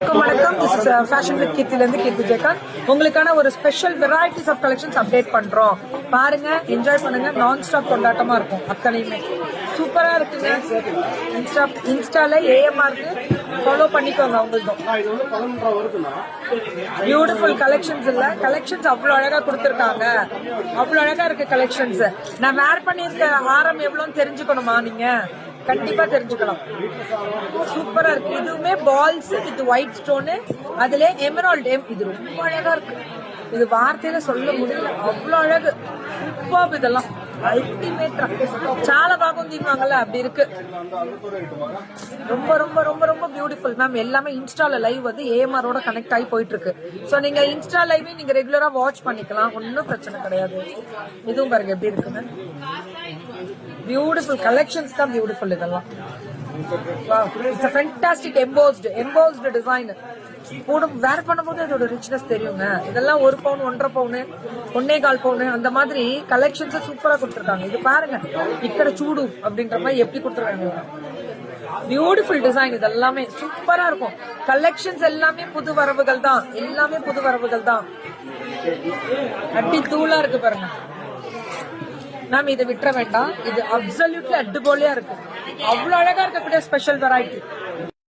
வணக்கம், this is fashion with கீர்த்திலேருந்து கீர்த்தி ஜெயகாந்த். உங்களுக்கான ஒரு special varieties of collections update பண்றோம். பாருங்க, என்ஜாய் பண்ணுங்க. நான் ஸ்டாப் கொண்டாட்டமா இருக்கும். அத்தனையுமே சூப்பரா இருக்குங்க. இன்ஸ்டால ஏஎம்ஆருக்கு ஃபாலோ பண்ணிக்கோங்க. உங்களுக்கும் பியூட்டிஃபுல் கலெக்ஷன்ஸ் இல்ல, கலெக்ஷன்ஸ் அவ்வளவு அழகா கொடுத்துருக்காங்க. அவ்வளவு அழகா இருக்கு கலெக்ஷன்ஸ். நான் வேர் பண்ணியிருக்க ஆரம் எவ்வளவுன்னு தெரிஞ்சுக்கணுமா? நீங்க கண்டிப்பா தெரிஞ்சுக்கலாம். சூப்பரா இருக்கு. இதுவுமே பால்ஸ் வித் ஒயிட் ஸ்டோனு, அதுல எமரால்டு. இது ரொம்ப அழகா இருக்கு. இது வார்த்தையில சொல்ல முடியல, அவ்வளவு அழகு. சூப்பர். இதெல்லாம் அல்டிமேட்டா சால பாகம் தீர்வாங்கல்ல, அப்படி இருக்கு. ரொம்ப ரொம்ப ரொம்ப ரொம்ப பியூட்டிஃபுல் மேம். எல்லாமே இன்ஸ்டால லைவ் வந்து ஏஎம்ஆரோட கனெக்ட் ஆகி போயிட்டு இருக்கு. சோ நீங்க இன்ஸ்டா லைவ் நீங்க ரெகுலரா வாட்ச் பண்ணிக்கலாம், ஒன்னும் பிரச்சனை கிடையாது. இதுவும் பாருங்க எப்படி இருக்குன்னு. பியூட்டிஃபுல் கலெக்ஷன்ஸ் தான் பியூட்டிஃபுல். இதெல்லாம் it's a fantastic embossed design. போடும் வேர் பண்ணும்போது அதோட ரிச்னஸ் தெரியுங்க. இதெல்லாம் 1 பவுன் 1.5 பவுன் 1.25 பவுன் அந்த மாதிரி கலெக்ஷன்ஸ் சூப்பரா கொடுத்துருக்காங்க. இது பாருங்க, ఇక్కడ చూడు அப்படின்ற மாதிரி எப்படி கொடுத்துருக்காங்க. Beautiful design. இது எல்லாமே சூப்பரா இருக்கும். கலெக்ஷன்ஸ் எல்லாமே புது வரவுகள் தான். எல்லாமே புது வரவுகள் தான். அடி தூளா இருக்கு பாருங்க. நாம இதை விட்டுற வேண்டாம். இது அப்சல்யூட்லி அடிபொலியா இருக்கு. அவ்வளவு அழகா இருக்கக்கூடிய ஸ்பெஷல் வெரைட்டி.